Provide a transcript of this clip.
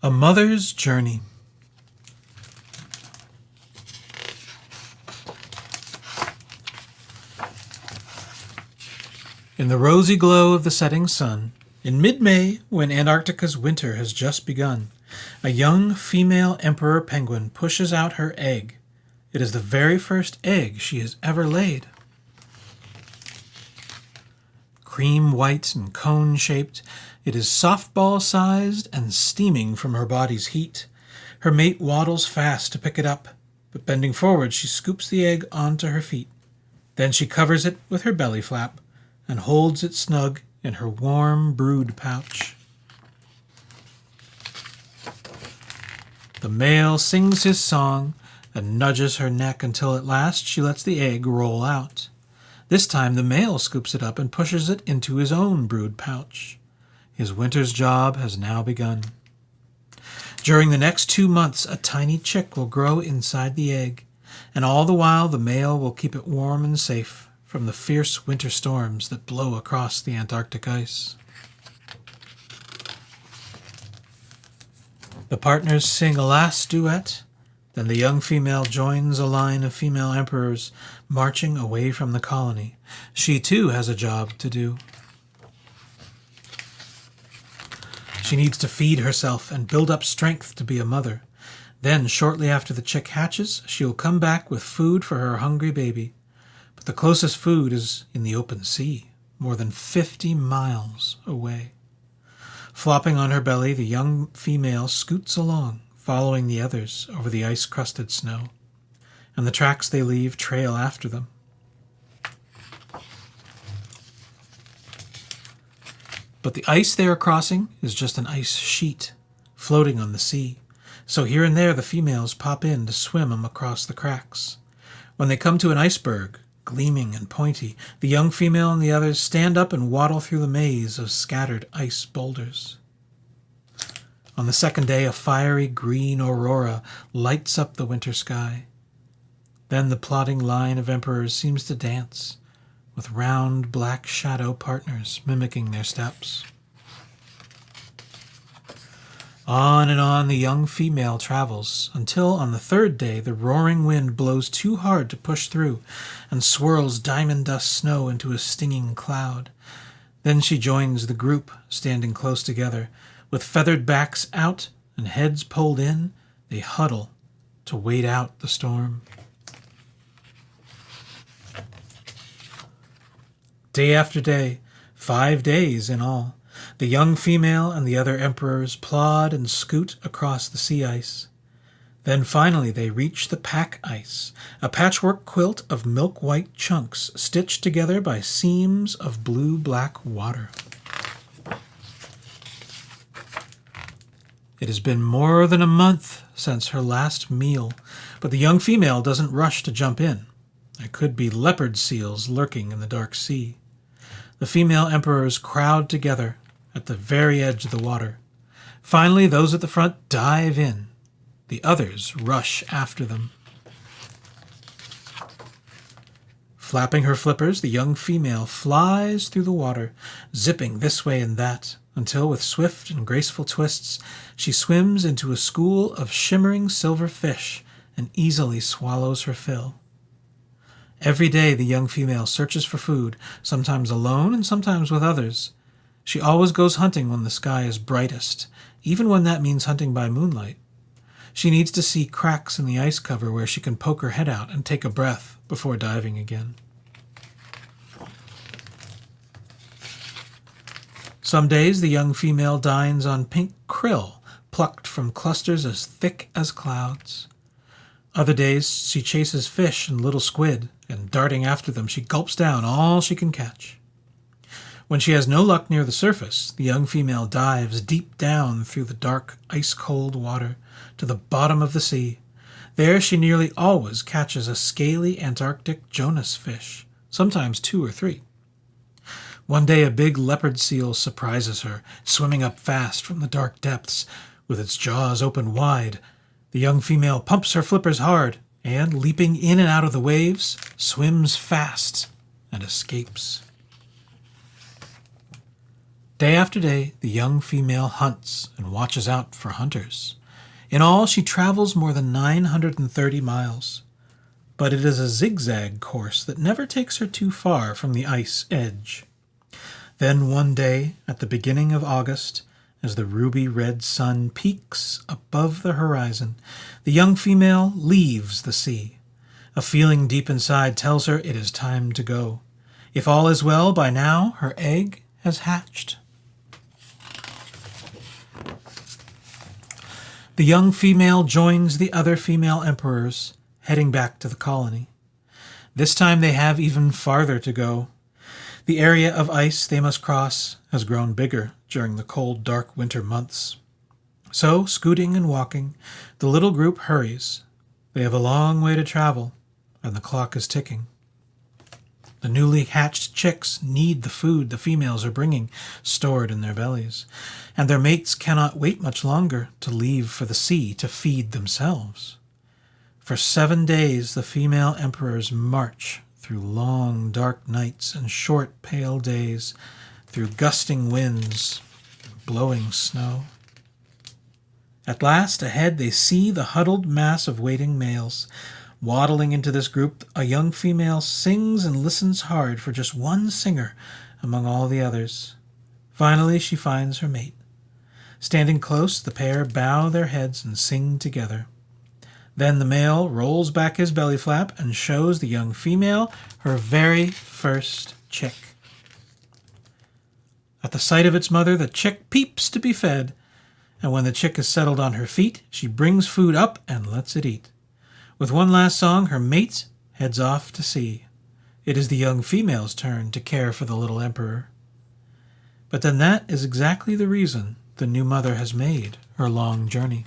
A Mother's Journey. In the rosy glow of the setting sun, in mid-May, when Antarctica's winter has just begun, a young female emperor penguin pushes out her egg. It is the very first egg she has ever laid. Cream white and cone-shaped, it is softball-sized and steaming from her body's heat. Her mate waddles fast to pick it up, but bending forward she scoops the egg onto her feet. Then she covers it with her belly flap and holds it snug in her warm brood pouch. The male sings his song and nudges her neck until at last she lets the egg roll out. This time the male scoops it up and pushes it into his own brood pouch. His winter's job has now begun. During the next 2 months, a tiny chick will grow inside the egg, and all the while the male will keep it warm and safe from the fierce winter storms that blow across the Antarctic ice. The partners sing a last duet, then the young female joins a line of female emperors marching away from the colony. She too has a job to do. She needs to feed herself and build up strength to be a mother. Then, shortly after the chick hatches, she will come back with food for her hungry baby. But the closest food is in the open sea, more than 50 miles away. Flopping on her belly, the young female scoots along, following the others over the ice-crusted snow, and the tracks they leave trail after them. But the ice they are crossing is just an ice sheet, floating on the sea, so here and there the females pop in to swim them across the cracks. When they come to an iceberg, gleaming and pointy, the young female and the others stand up and waddle through the maze of scattered ice boulders. On the second day, a fiery green aurora lights up the winter sky. Then the plodding line of emperors seems to dance, with round black shadow partners mimicking their steps. On and on the young female travels, until on the third day the roaring wind blows too hard to push through and swirls diamond dust snow into a stinging cloud. Then she joins the group, standing close together. With feathered backs out and heads pulled in, they huddle to wait out the storm. Day after day, 5 days in all, the young female and the other emperors plod and scoot across the sea ice. Then finally they reach the pack ice, a patchwork quilt of milk-white chunks stitched together by seams of blue-black water. It has been more than a month since her last meal, but the young female doesn't rush to jump in. There could be leopard seals lurking in the dark sea. The female emperors crowd together at the very edge of the water. Finally, those at the front dive in. The others rush after them. Flapping her flippers, the young female flies through the water, zipping this way and that, until with swift and graceful twists, she swims into a school of shimmering silver fish and easily swallows her fill. Every day the young female searches for food, sometimes alone and sometimes with others. She always goes hunting when the sky is brightest, even when that means hunting by moonlight. She needs to see cracks in the ice cover where she can poke her head out and take a breath before diving again. Some days the young female dines on pink krill, plucked from clusters as thick as clouds. Other days she chases fish and little squid, and darting after them she gulps down all she can catch. When she has no luck near the surface, the young female dives deep down through the dark, ice-cold water to the bottom of the sea. There she nearly always catches a scaly Antarctic Jonas fish, sometimes 2 or 3. One day a big leopard seal surprises her, swimming up fast from the dark depths, with its jaws open wide. The young female pumps her flippers hard, and, leaping in and out of the waves, swims fast and escapes. Day after day, the young female hunts and watches out for hunters. In all, she travels more than 930 miles. But it is a zigzag course that never takes her too far from the ice edge. Then one day, at the beginning of August, as the ruby-red sun peaks above the horizon, the young female leaves the sea. A feeling deep inside tells her it is time to go. If all is well, by now her egg has hatched. The young female joins the other female emperors, heading back to the colony. This time they have even farther to go. The area of ice they must cross has grown bigger during the cold, dark winter months. So, scooting and walking, the little group hurries. They have a long way to travel, and the clock is ticking. The newly hatched chicks need the food the females are bringing, stored in their bellies, and their mates cannot wait much longer to leave for the sea to feed themselves. For 7 days the female emperors march through long dark nights and short pale days, through gusting winds and blowing snow. At last, ahead they see the huddled mass of waiting males. Waddling into this group, a young female sings and listens hard for just one singer among all the others. Finally, she finds her mate. Standing close, the pair bow their heads and sing together. Then the male rolls back his belly flap and shows the young female her very first chick. At the sight of its mother, the chick peeps to be fed, and when the chick is settled on her feet, she brings food up and lets it eat. With one last song, her mate heads off to sea. It is the young female's turn to care for the little emperor. But then that is exactly the reason the new mother has made her long journey.